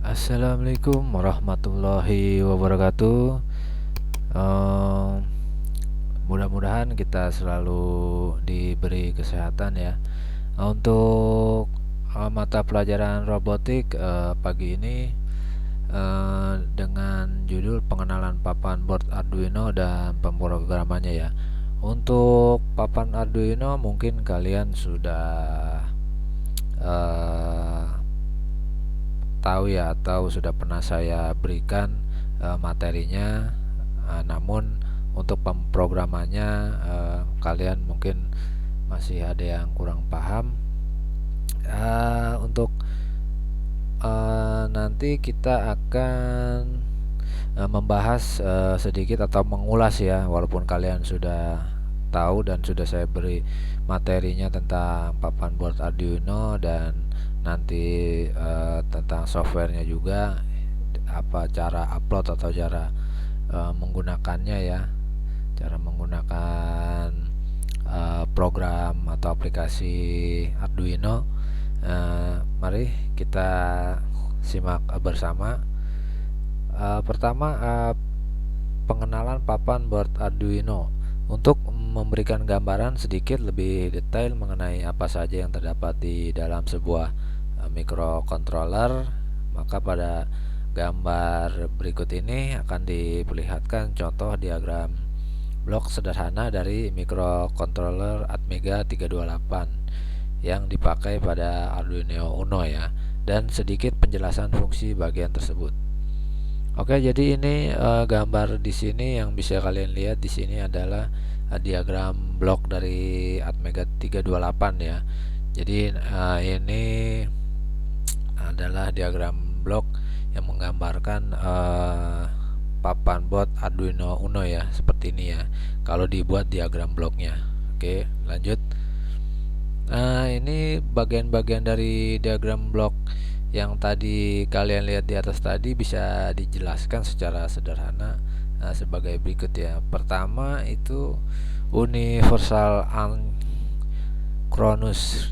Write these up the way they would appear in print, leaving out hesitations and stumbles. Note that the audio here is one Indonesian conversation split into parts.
Assalamualaikum warahmatullahi wabarakatuh. Ehm, Mudah-mudahan kita selalu diberi kesehatan ya. Untuk mata pelajaran robotik pagi ini dengan judul pengenalan papan board Arduino dan pemrogramannya ya. Untuk papan Arduino mungkin kalian sudah eh, tahu ya, atau sudah pernah saya berikan materinya. Namun untuk pemrogramannya kalian mungkin masih ada yang kurang paham. Untuk nanti kita akan membahas sedikit atau mengulas ya, walaupun kalian sudah tahu dan sudah saya beri materinya tentang papan board Arduino dan nanti tentang softwarenya juga, apa cara upload atau cara menggunakannya ya, cara menggunakan program atau aplikasi Arduino. Mari kita simak bersama. Pertama, pengenalan papan board Arduino. Untuk memberikan gambaran sedikit lebih detail mengenai apa saja yang terdapat di dalam sebuah microcontroller, maka pada gambar berikut ini akan diperlihatkan contoh diagram blok sederhana dari microcontroller Atmega 328 yang dipakai pada Arduino Uno ya, dan sedikit penjelasan fungsi bagian tersebut. Oke, jadi ini gambar di sini yang bisa kalian lihat di sini adalah diagram blok dari Atmega 328 ya. Jadi ini adalah diagram blok yang menggambarkan papan board Arduino Uno ya, seperti ini ya. Kalau dibuat diagram bloknya. Oke, lanjut. Nah, ini bagian-bagian dari diagram blok yang tadi kalian lihat di atas tadi bisa dijelaskan secara sederhana sebagai berikut ya. Pertama itu universal synchronous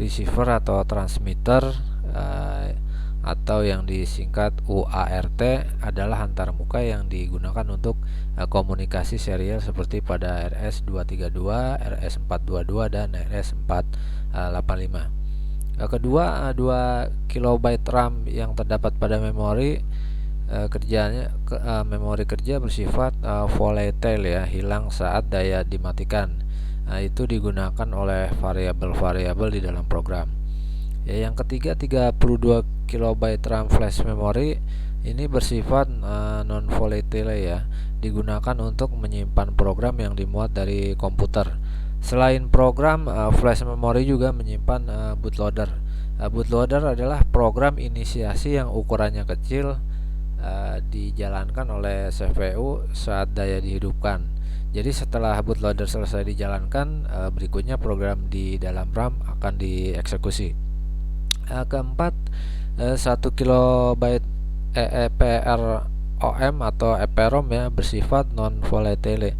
receiver atau transmitter, uh, atau yang disingkat UART, adalah antarmuka yang digunakan untuk komunikasi serial seperti pada RS232, RS422 dan RS485. Kedua, 2 kilobyte RAM yang terdapat pada memori memori kerja bersifat volatile ya, hilang saat daya dimatikan. Itu digunakan oleh variabel-variabel di dalam program. Ya, yang ketiga, 32 kilobyte RAM flash memory ini bersifat non volatile ya, digunakan untuk menyimpan program yang dimuat dari komputer. Selain program, flash memory juga menyimpan bootloader. Bootloader adalah program inisiasi yang ukurannya kecil, dijalankan oleh CPU saat daya dihidupkan. Jadi setelah bootloader selesai dijalankan, berikutnya program di dalam RAM akan dieksekusi. Keempat, 1 kilobyte EEPROM atau EPROM ya, bersifat non volatile,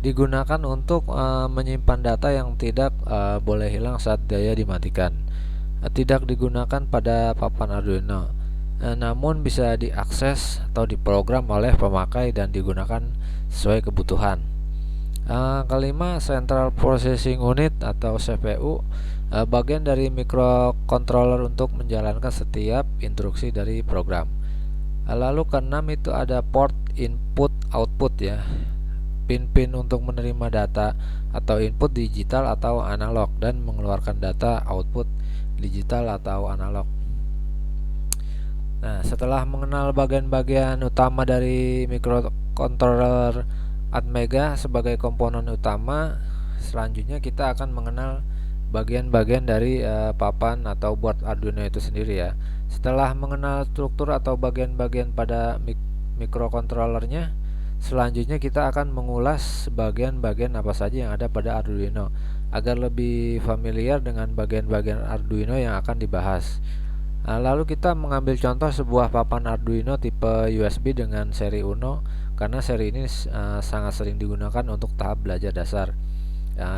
digunakan untuk menyimpan data yang tidak boleh hilang saat daya dimatikan. Tidak digunakan pada papan Arduino, namun bisa diakses atau diprogram oleh pemakai dan digunakan sesuai kebutuhan. Kelima, Central Processing Unit atau CPU, bagian dari microcontroller untuk menjalankan setiap instruksi dari program. Lalu keenam itu ada port input output ya, pin-pin untuk menerima data atau input digital atau analog dan mengeluarkan data output digital atau analog. Nah, setelah mengenal bagian-bagian utama dari microcontroller Atmega sebagai komponen utama, selanjutnya kita akan mengenal bagian-bagian dari papan atau board Arduino itu sendiri ya. Setelah mengenal struktur atau bagian-bagian pada microcontrollernya, selanjutnya kita akan mengulas bagian-bagian apa saja yang ada pada Arduino agar lebih familiar dengan bagian-bagian Arduino yang akan dibahas. Lalu kita mengambil contoh sebuah papan Arduino tipe USB dengan seri Uno, karena seri ini sangat sering digunakan untuk tahap belajar dasar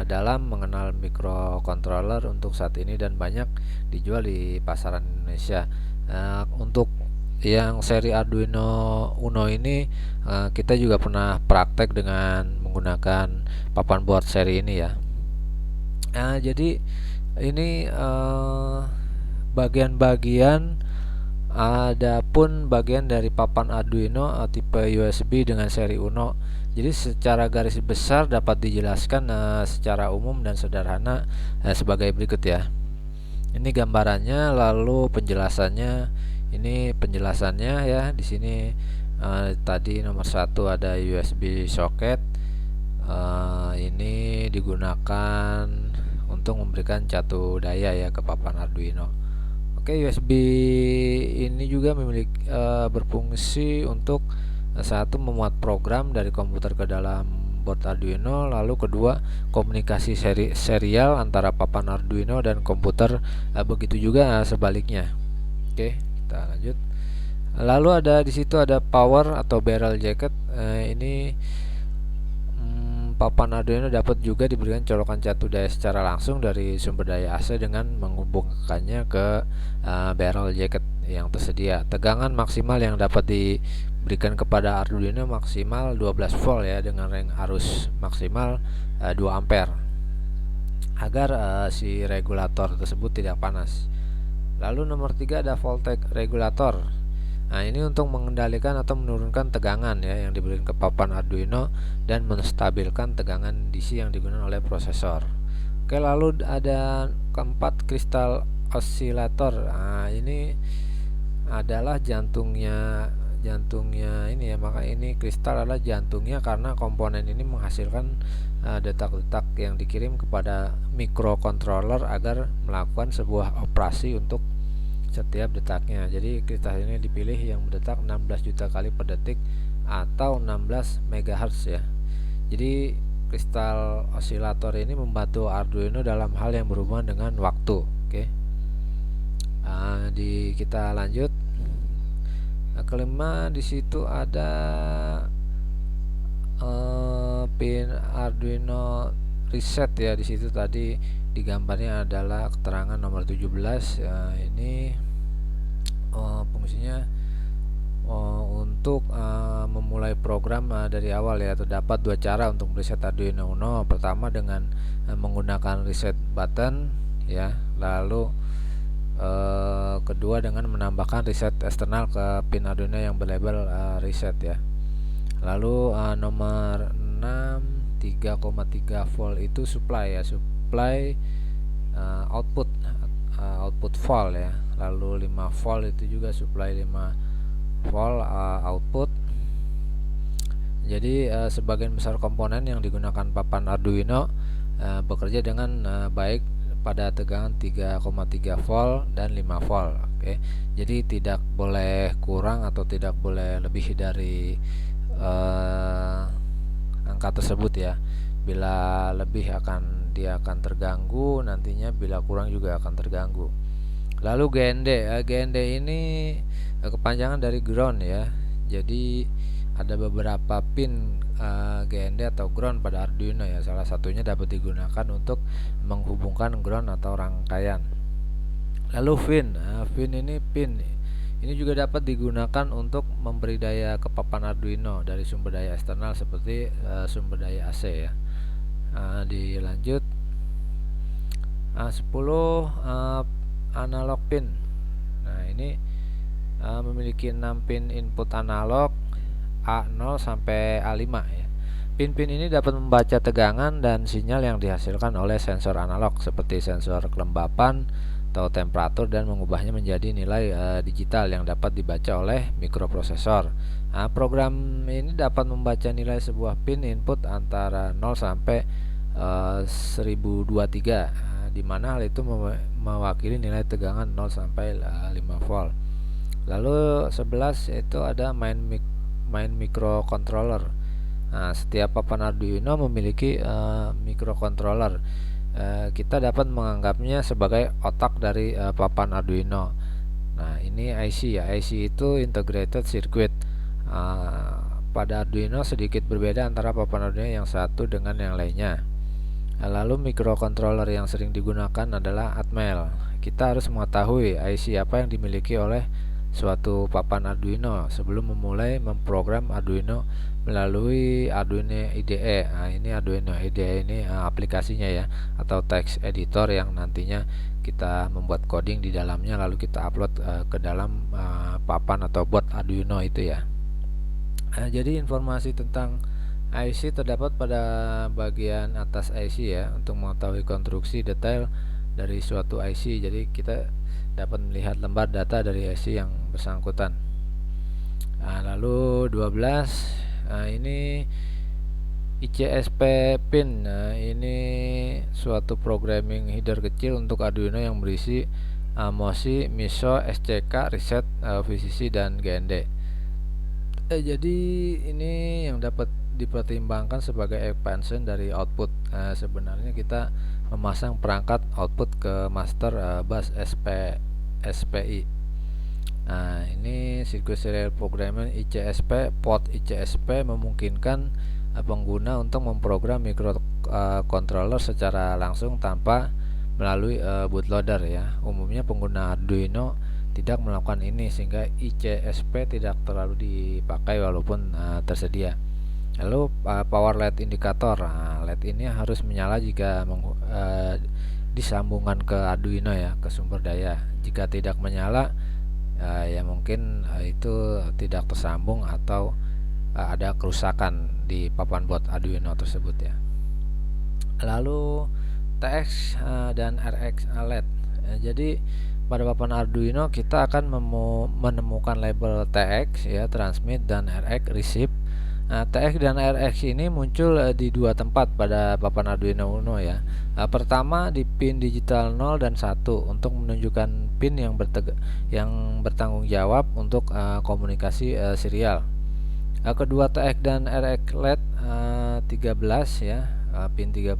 dalam mengenal microcontroller untuk saat ini dan banyak dijual di pasaran Indonesia. Untuk yang seri Arduino Uno ini kita juga pernah praktek dengan menggunakan papan board seri ini ya. Jadi ini bagian-bagian, adapun bagian dari papan Arduino tipe USB dengan seri Uno. Jadi secara garis besar dapat dijelaskan secara umum dan sederhana sebagai berikut ya. Ini gambarannya, lalu penjelasannya. Ini penjelasannya ya. Di sini tadi nomor satu ada USB socket. Ini digunakan untuk memberikan catu daya ya ke papan Arduino. Oke, USB ini juga memiliki berfungsi untuk satu, memuat program dari komputer ke dalam board Arduino, lalu kedua, komunikasi serial antara papan Arduino dan komputer, begitu juga sebaliknya. Oke, kita lanjut. Lalu ada di situ ada power atau barrel jacket. Ini papan Arduino dapat juga diberikan colokan catu daya secara langsung dari sumber daya AC dengan menghubungkannya ke barrel jacket yang tersedia. Tegangan maksimal yang dapat diberikan kepada Arduino maksimal 12 volt ya, dengan range arus maksimal 2 ampere agar si regulator tersebut tidak panas. Lalu nomor 3 ada voltage regulator. Nah, ini untuk mengendalikan atau menurunkan tegangan ya yang diberikan ke papan Arduino dan menstabilkan tegangan DC yang digunakan oleh prosesor. Oke, lalu ada keempat, kristal osilator. Nah, ini adalah jantungnya ini ya, maka ini kristal adalah jantungnya karena komponen ini menghasilkan detak-detak yang dikirim kepada microcontroller agar melakukan sebuah operasi untuk setiap detaknya. Jadi kristal ini dipilih yang berdetak 16 juta kali per detik atau 16 MHz ya. Jadi kristal osilator ini membantu Arduino dalam hal yang berhubungan dengan waktu. Oke. Kita lanjut. Kelima, di situ ada pin Arduino reset ya. Di situ tadi di gambarnya adalah keterangan nomor 17. Ini fungsinya untuk memulai program dari awal ya. Terdapat dua cara untuk mereset Arduino Uno. Pertama dengan menggunakan reset button ya, lalu kedua dengan menambahkan reset eksternal ke pin Arduino yang berlabel reset ya. Lalu nomor 6, 3,3 volt itu supply ya, supply output volt ya. Lalu 5 volt itu juga supply 5 volt output. Jadi sebagian besar komponen yang digunakan papan Arduino bekerja dengan baik pada tegangan 3,3 volt dan 5 volt. Oke. Jadi tidak boleh kurang atau tidak boleh lebih dari angka tersebut ya. Bila lebih dia akan terganggu nantinya, bila kurang juga akan terganggu. Lalu GND ini kepanjangan dari ground ya. Jadi ada beberapa pin GND atau ground pada Arduino ya. Salah satunya dapat digunakan untuk menghubungkan ground atau rangkaian. Lalu pin ini juga dapat digunakan untuk memberi daya ke papan Arduino dari sumber daya eksternal seperti sumber daya AC ya. Dilanjut. 10 analog pin. Nah, ini memiliki 6 pin input analog A0 sampai A5 ya. Pin-pin ini dapat membaca tegangan dan sinyal yang dihasilkan oleh sensor analog seperti sensor kelembapan atau temperatur dan mengubahnya menjadi nilai digital yang dapat dibaca oleh mikroprosesor. Program ini dapat membaca nilai sebuah pin input antara 0 sampai 1023, di mana hal itu mewakili nilai tegangan 0 sampai 5 volt. Lalu 11 yaitu ada main microcontroller. Setiap papan Arduino memiliki microcontroller. Kita dapat menganggapnya sebagai otak dari papan Arduino. Nah, ini IC ya. IC itu integrated circuit. Pada Arduino sedikit berbeda antara papan Arduino yang satu dengan yang lainnya. Lalu microcontroller yang sering digunakan adalah Atmel. Kita harus mengetahui IC apa yang dimiliki oleh suatu papan Arduino sebelum memulai memprogram Arduino melalui Arduino IDE. Nah, ini Arduino IDE ini aplikasinya ya, atau text editor yang nantinya kita membuat coding di dalamnya lalu kita upload ke dalam papan atau board Arduino itu ya. Jadi informasi tentang IC terdapat pada bagian atas IC ya, untuk mengetahui konstruksi detail dari suatu IC. Jadi kita dapat melihat lembar data dari IC yang bersangkutan. Lalu 12, ini ICSP pin. Ini suatu programming header kecil untuk Arduino yang berisi MOSI, MISO, SCK, reset, VCC dan GND. Jadi ini yang dapat dipertimbangkan sebagai expansion dari output. Sebenarnya kita memasang perangkat output ke master bus SPI. Ini circuit serial programming ICSP. Port ICSP memungkinkan pengguna untuk memprogram microcontroller secara langsung tanpa melalui bootloader ya. Umumnya pengguna Arduino tidak melakukan ini sehingga ICSP tidak terlalu dipakai walaupun tersedia. Lalu power LED indikator. LED ini harus menyala jika disambungkan ke Arduino ya, ke sumber daya. Jika tidak menyala ya mungkin itu tidak tersambung atau ada kerusakan di papan board Arduino tersebut ya. Lalu TX dan RX LED. Jadi pada papan Arduino kita akan menemukan label TX ya, transmit, dan RX, receive. TX dan RX ini muncul di dua tempat pada papan Arduino Uno ya. Pertama di pin digital 0 dan 1 untuk menunjukkan pin yang bertanggung jawab untuk komunikasi serial. Kedua TX dan RX LED 13 ya, pin 13.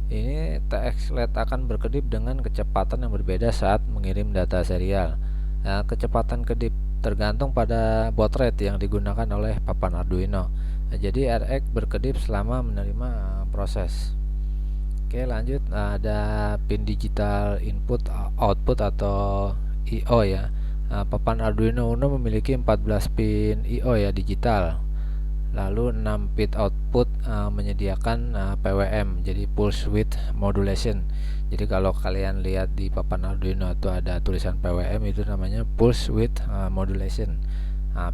Ini TX LED akan berkedip dengan kecepatan yang berbeda saat mengirim data serial. Kecepatan kedip tergantung pada baud rate yang digunakan oleh papan Arduino. Jadi RX berkedip selama menerima proses. Oke, lanjut. Ada pin digital input output atau I/O ya. Papan Arduino Uno memiliki 14 pin I/O ya, digital. Lalu 6 pin output menyediakan PWM, jadi pulse width modulation. Jadi kalau kalian lihat di papan Arduino itu ada tulisan PWM, itu namanya pulse width modulation.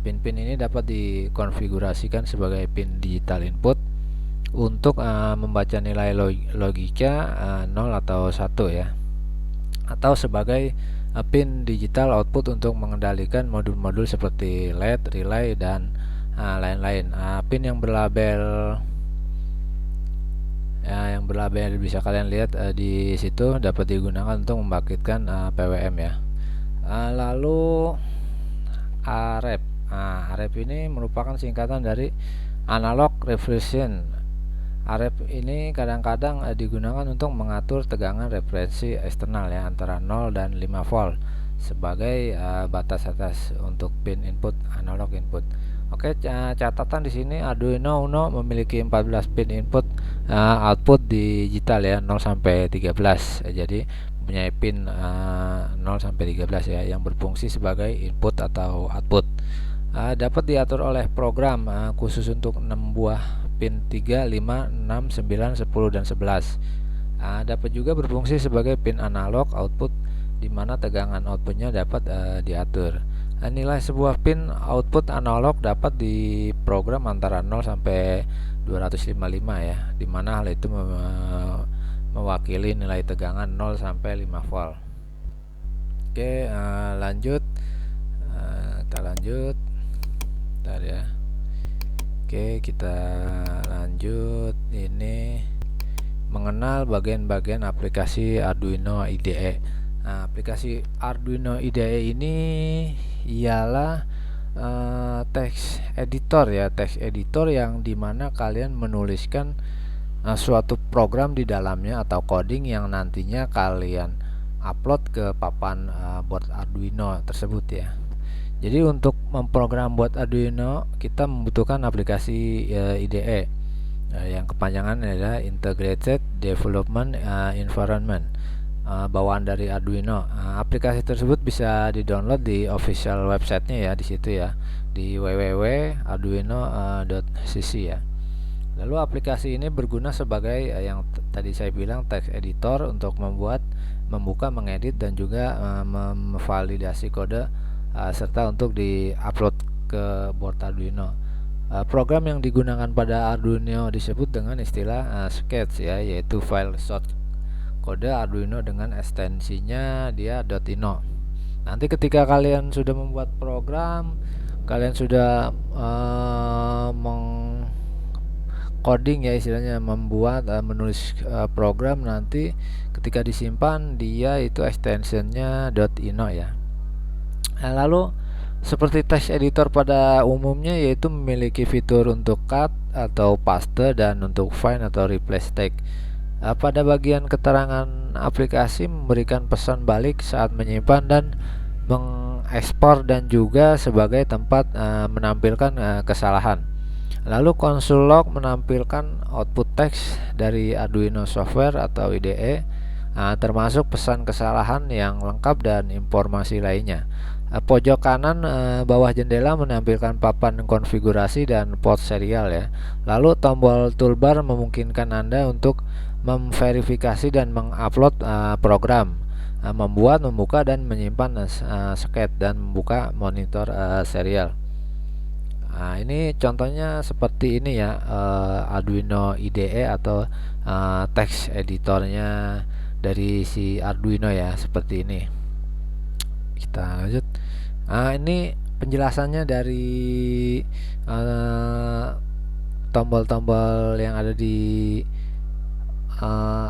Pin-pin ini dapat dikonfigurasikan sebagai pin digital input untuk membaca nilai logika 0 atau 1 ya, atau sebagai pin digital output untuk mengendalikan modul-modul seperti LED, relay, dan lain-lain. Pin yang berlabel bisa kalian lihat di situ, dapat digunakan untuk membangkitkan PWM ya. Lalu AREP. AREP ini merupakan singkatan dari analog reference. AREP ini kadang-kadang digunakan untuk mengatur tegangan referensi eksternal ya, antara 0 dan 5 volt sebagai batas atas untuk pin input analog input. Oke, catatan di sini Arduino Uno memiliki 14 pin input output digital ya, 0 sampai 13. Jadi mempunyai pin 0 sampai 13 ya, yang berfungsi sebagai input atau output. Dapat diatur oleh program khusus untuk 6 buah pin 3, 5, 6, 9, 10 dan 11. Dapat juga berfungsi sebagai pin analog output di mana tegangan outputnya dapat diatur. Nilai sebuah pin output analog dapat diprogram antara 0 sampai 255 ya, di mana hal itu mewakili nilai tegangan 0 sampai 5 volt. Oke, lanjut. Kita lanjut. Bentar ya. Oke, kita lanjut. Ini mengenal bagian-bagian aplikasi Arduino IDE. Aplikasi Arduino IDE ini ialah text editor ya, text editor yang dimana kalian menuliskan suatu program di dalamnya atau coding yang nantinya kalian upload ke papan board Arduino tersebut ya. Jadi untuk memprogram board Arduino kita membutuhkan aplikasi IDE yang kepanjangan adalah Integrated Development Environment. bawaan dari Arduino. Aplikasi tersebut bisa di-download di official websitenya ya, di situ ya, di www.arduino.cc ya. Lalu aplikasi ini berguna sebagai yang tadi saya bilang text editor untuk membuka, mengedit dan juga memvalidasi kode serta untuk di-upload ke board Arduino. Program yang digunakan pada Arduino disebut dengan istilah Sketch ya, yaitu file short kode Arduino dengan ekstensinya dia .ino. Nanti ketika kalian sudah membuat program, kalian sudah coding ya, istilahnya membuat menulis program, nanti ketika disimpan dia itu extensionnya .ino ya. Lalu seperti text editor pada umumnya, yaitu memiliki fitur untuk cut atau paste dan untuk find atau replace text. Pada bagian keterangan aplikasi memberikan pesan balik saat menyimpan dan mengekspor dan juga sebagai tempat menampilkan kesalahan. Lalu console log menampilkan output teks dari Arduino software atau IDE, termasuk pesan kesalahan yang lengkap dan informasi lainnya. Pojok kanan bawah jendela menampilkan papan konfigurasi dan port serial ya. Lalu tombol toolbar memungkinkan Anda untuk memverifikasi dan mengupload program, membuat, membuka dan menyimpan sket dan membuka monitor serial. Nah, ini contohnya seperti ini ya, Arduino IDE atau text editornya dari si Arduino ya, seperti ini. Kita lanjut. Nah, ini penjelasannya dari tombol-tombol yang ada di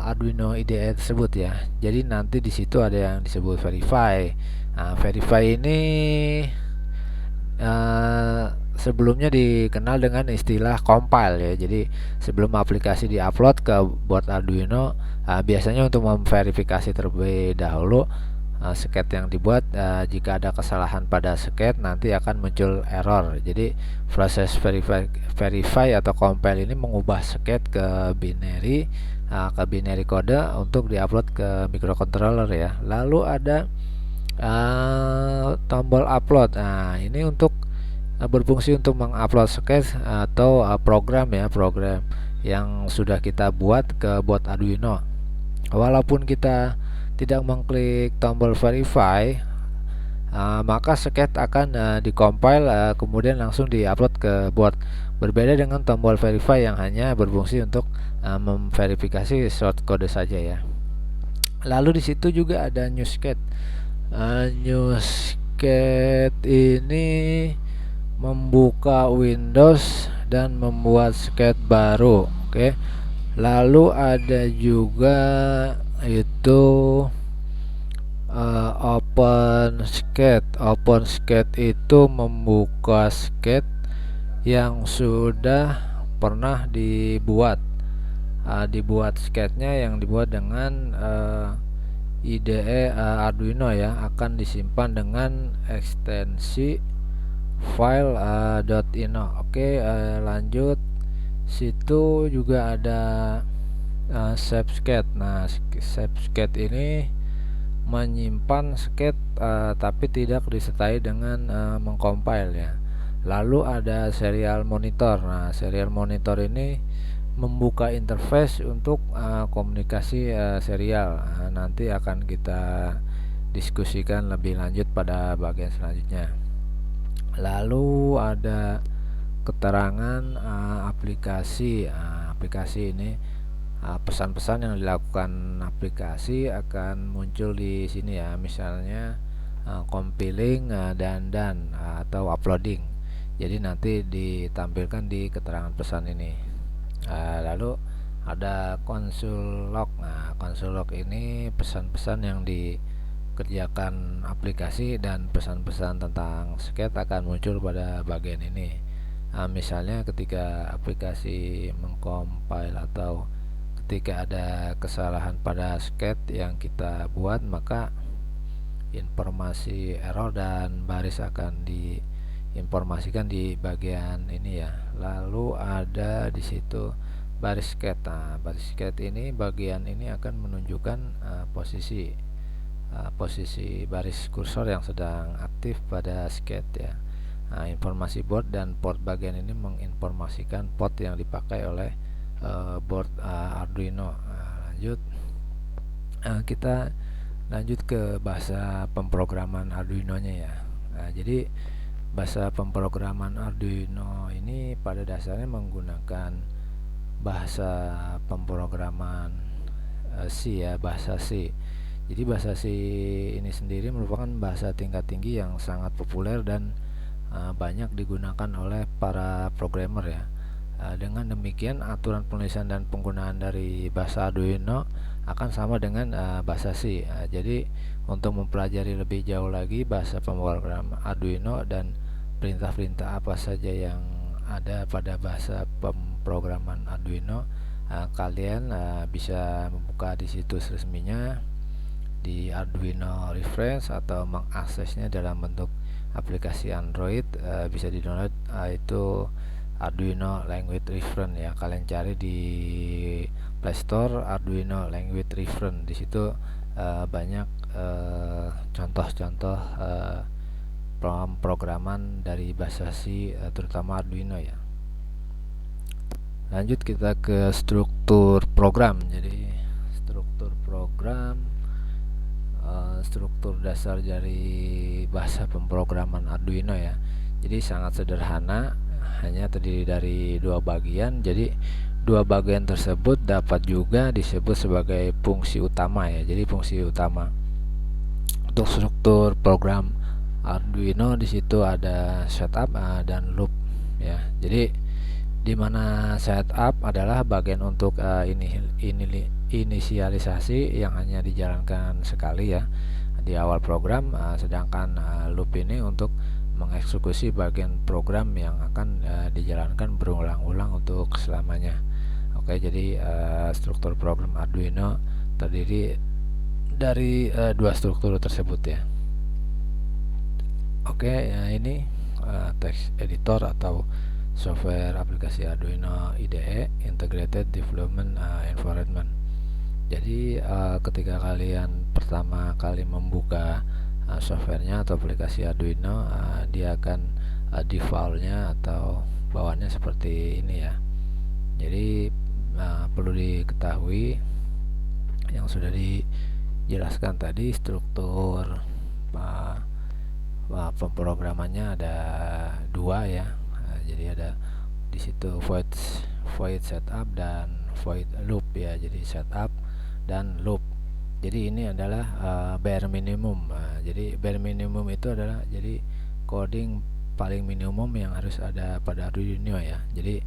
Arduino IDE tersebut ya. Jadi nanti di situ ada yang disebut verify. Nah, verify ini sebelumnya dikenal dengan istilah compile ya. Jadi sebelum aplikasi diupload ke board Arduino, biasanya untuk memverifikasi terlebih dahulu sket yang dibuat. Jika ada kesalahan pada sket, nanti akan muncul error. Jadi proses verify atau compile ini mengubah sket ke binary kode untuk diupload ke microcontroller ya. Lalu ada tombol upload. Nah, ini untuk berfungsi untuk mengupload sketch atau program ya, program yang sudah kita buat ke board Arduino. Walaupun kita tidak mengklik tombol verify, maka sketch akan dikompil kemudian langsung diupload ke board. Berbeda dengan tombol verify yang hanya berfungsi untuk memverifikasi short kode saja ya. Lalu di situ juga ada new sketch. New sketch ini membuka Windows dan membuat sketch baru. Oke. Lalu ada juga itu open sketch. Open sketch itu membuka sketch yang sudah pernah dibuat. Dibuat sketchnya yang dibuat dengan IDE Arduino ya, akan disimpan dengan ekstensi file .ino. Oke, lanjut. Situ juga ada save sketch. Nah, save sketch ini menyimpan sketch tapi tidak disertai dengan mengcompile ya. Lalu ada serial monitor. Nah, serial monitor ini membuka interface untuk komunikasi serial. Nanti akan kita diskusikan lebih lanjut pada bagian selanjutnya. Lalu ada keterangan aplikasi. Aplikasi ini pesan-pesan yang dilakukan aplikasi akan muncul di sini ya. Misalnya compiling dan atau uploading. Jadi nanti ditampilkan di keterangan pesan ini. Lalu ada console log. Nah, console log ini pesan-pesan yang dikerjakan aplikasi dan pesan-pesan tentang sketch akan muncul pada bagian ini. Misalnya ketika aplikasi mengcompile atau ketika ada kesalahan pada sketch yang kita buat, maka informasi error dan baris akan diinformasikan di bagian ini ya. Lalu ada di situ baris cat. Nah, baris cat ini bagian ini akan menunjukkan posisi baris kursor yang sedang aktif pada skate ya. Nah, informasi board dan port bagian ini menginformasikan port yang dipakai oleh board Arduino. Nah, kita lanjut ke bahasa pemrograman Arduino-nya ya. Nah, jadi bahasa pemrograman Arduino ini pada dasarnya menggunakan bahasa pemrograman C ya, bahasa C. Jadi bahasa C ini sendiri merupakan bahasa tingkat tinggi yang sangat populer dan banyak digunakan oleh para programmer ya. Dengan demikian aturan penulisan dan penggunaan dari bahasa Arduino akan sama dengan bahasa C. Jadi untuk mempelajari lebih jauh lagi bahasa pemrograman Arduino dan perintah-perintah apa saja yang ada pada bahasa pemrograman Arduino, kalian bisa membuka di situs resminya di Arduino Reference atau mengaksesnya dalam bentuk aplikasi Android. Bisa di-download, itu Arduino Language Reference ya. Kalian cari di Play Store Arduino Language Reference. Di situ banyak contoh-contoh pemrograman dari bahasa C, terutama Arduino ya. Lanjut kita ke struktur program. Jadi struktur program, struktur dasar dari bahasa pemrograman Arduino ya. Jadi sangat sederhana, hanya terdiri dari dua bagian. Jadi dua bagian tersebut dapat juga disebut sebagai fungsi utama ya. Jadi fungsi utama untuk struktur program Arduino di situ ada setup dan loop ya. Jadi di mana setup adalah bagian untuk inisialisasi yang hanya dijalankan sekali ya di awal program, sedangkan loop ini untuk mengeksekusi bagian program yang akan dijalankan berulang-ulang untuk selamanya. Oke, jadi struktur program Arduino terdiri dari dua struktur tersebut ya. Oke, ya ini text editor atau software aplikasi Arduino IDE, Integrated Development Environment. Jadi ketika kalian pertama kali membuka softwarenya atau aplikasi Arduino, dia akan defaultnya atau bawaannya seperti ini ya. Jadi perlu diketahui yang sudah dijelaskan tadi, struktur pemrogramannya ada dua ya. Jadi ada di situ void setup dan void loop ya. Jadi setup dan loop. Jadi ini adalah bare minimum. Jadi bare minimum itu adalah jadi coding paling minimum yang harus ada pada Arduino ya. Jadi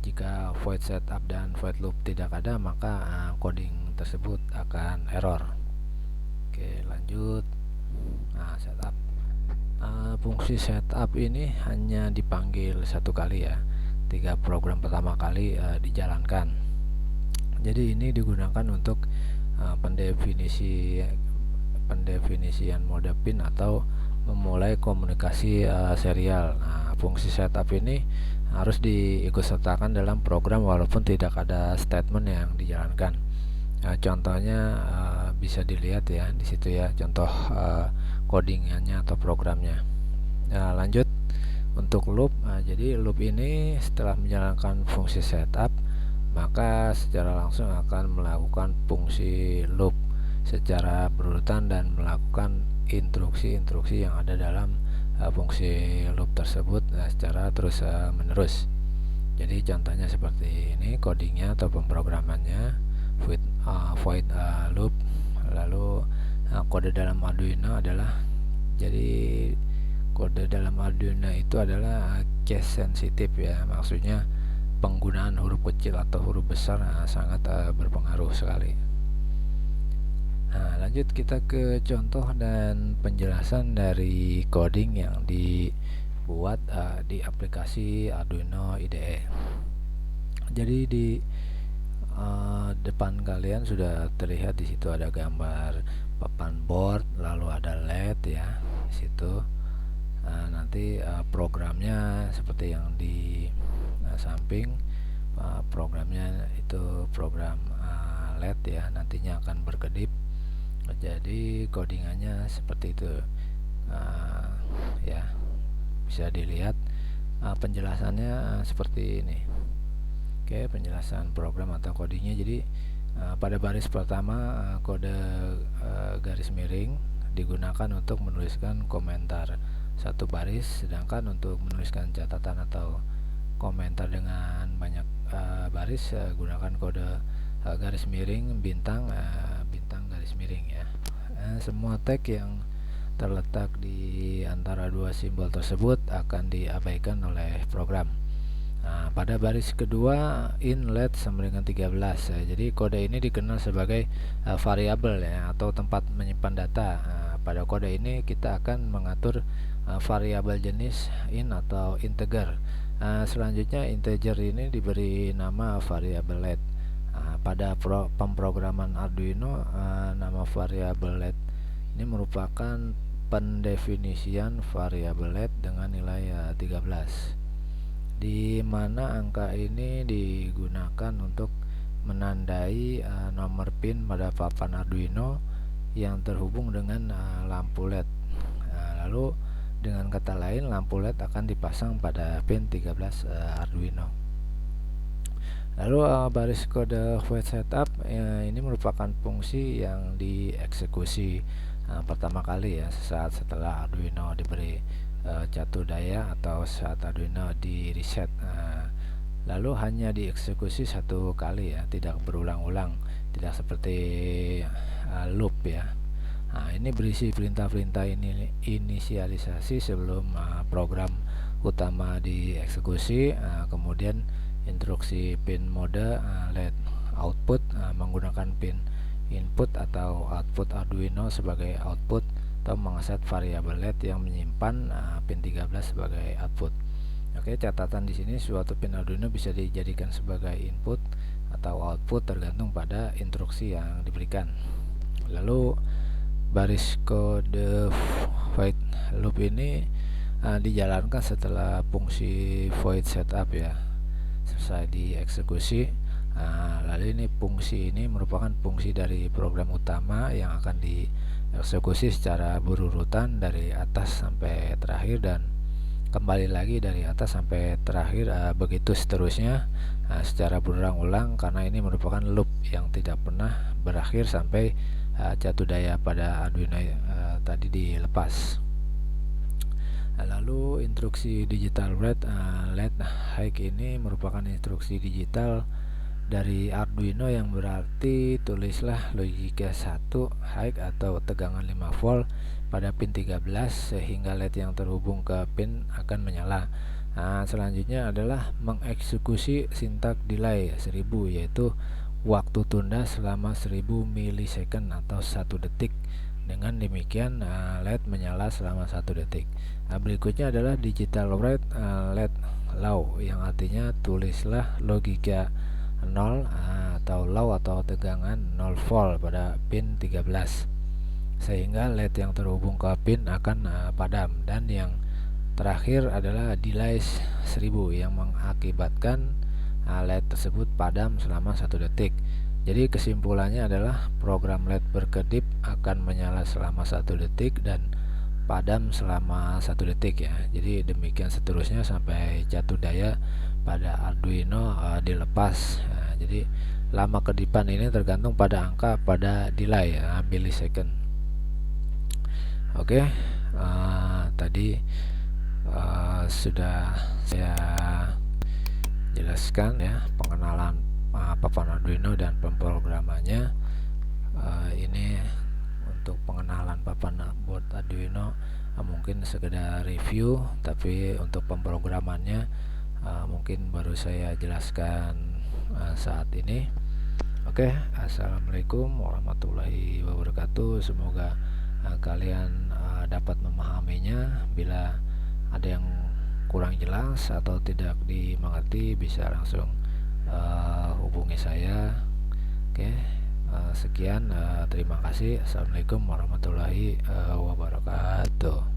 jika void setup dan void loop tidak ada, maka coding tersebut akan error. Oke, lanjut. Nah, setup. Fungsi setup ini hanya dipanggil satu kali ya. 3 program pertama kali dijalankan. Jadi ini digunakan untuk pendefinisian mode pin atau memulai komunikasi serial. Nah, fungsi setup ini harus diikutsertakan dalam program walaupun tidak ada statement yang dijalankan. Contohnya bisa dilihat ya di situ ya, contoh codingannya atau programnya. Nah, lanjut untuk loop. Jadi loop ini setelah menjalankan fungsi setup, maka secara langsung akan melakukan fungsi loop secara berurutan dan melakukan instruksi-instruksi yang ada dalam fungsi loop tersebut secara terus menerus. Jadi contohnya seperti ini codingnya atau pemrogramannya, void loop. Lalu kode dalam Arduino adalah, jadi kode dalam Arduino itu adalah case sensitif ya, maksudnya penggunaan huruf kecil atau huruf besar sangat berpengaruh sekali. Nah, lanjut kita ke contoh dan penjelasan dari coding yang dibuat di aplikasi Arduino IDE. Jadi di depan kalian sudah terlihat di situ ada gambar papan board, lalu ada LED ya di situ. Nanti programnya seperti yang di samping, programnya itu program LED ya, nantinya akan berkedip. Jadi codingannya seperti itu ya, bisa dilihat penjelasannya seperti ini. Oke, penjelasan program atau codingnya. Jadi pada baris pertama kode garis miring digunakan untuk menuliskan komentar satu baris, sedangkan untuk menuliskan catatan atau komentar dengan banyak baris gunakan kode garis miring bintang garis miring ya. Semua tag yang terletak di antara dua simbol tersebut akan diabaikan oleh program. Pada baris kedua inlet sama dengan 13 ya. Jadi kode ini dikenal sebagai variabel ya, atau tempat menyimpan data. Pada kode ini kita akan mengatur variabel jenis in atau integer. Selanjutnya integer ini diberi nama variabel let. Pada pemrograman Arduino, nama variabel let ini merupakan pendefinisian variabel let dengan nilai 13, di mana angka ini digunakan untuk menandai nomor pin pada papan Arduino yang terhubung dengan lampu LED. Lalu dengan kata lain, lampu LED akan dipasang pada pin 13 Arduino. Lalu baris kode void setup ini merupakan fungsi yang dieksekusi pertama kali ya saat setelah Arduino diberi catur daya atau saat Arduino di reset. Lalu hanya dieksekusi satu kali ya, tidak berulang-ulang, tidak seperti loop ya. Ini berisi perintah-perintah inisialisasi sebelum program utama dieksekusi, kemudian instruksi pin mode LED output menggunakan pin input atau output Arduino sebagai output atau mengeset variabel LED yang menyimpan pin 13 sebagai output. Oke, catatan di sini suatu pin Arduino bisa dijadikan sebagai input atau output tergantung pada instruksi yang diberikan. Lalu baris kode void loop ini dijalankan setelah fungsi void setup ya selesai dieksekusi. Lalu ini fungsi ini merupakan fungsi dari program utama yang akan dieksekusi secara berurutan dari atas sampai terakhir dan kembali lagi dari atas sampai terakhir, begitu seterusnya secara berulang-ulang, karena ini merupakan loop yang tidak pernah berakhir sampai catur daya pada Arduino tadi dilepas. Lalu instruksi digital read let high ini merupakan instruksi digital dari Arduino yang berarti tulislah logika 1 high atau tegangan 5 volt pada pin 13 sehingga LED yang terhubung ke pin akan menyala. Selanjutnya adalah mengeksekusi sintak delay 1000, yaitu waktu tunda selama 1000 milisecond atau 1 detik. Dengan demikian LED menyala selama 1 detik. Berikutnya adalah digital read LED low yang artinya tulislah logika 0 atau low atau tegangan 0 volt pada pin 13 sehingga LED yang terhubung ke pin akan padam. Dan yang terakhir adalah delay 1000 yang mengakibatkan LED tersebut padam selama 1 detik. Jadi kesimpulannya adalah program LED berkedip akan menyala selama 1 detik dan padam selama 1 detik ya. Jadi demikian seterusnya sampai catur daya pada Arduino dilepas. Jadi lama kedipan ini tergantung pada angka pada delay millisecond. Oke, tadi sudah saya jelaskan ya pengenalan papan Arduino dan pemrogramannya. Ini untuk pengenalan papan board Arduino mungkin sekedar review, tapi untuk pemrogramannya mungkin baru saya jelaskan saat ini. Oke, assalamualaikum warahmatullahi wabarakatuh. Semoga kalian dapat memahaminya. Bila ada yang kurang jelas atau tidak dimengerti bisa langsung hubungi saya. Oke, sekian, terima kasih. Assalamualaikum warahmatullahi wabarakatuh.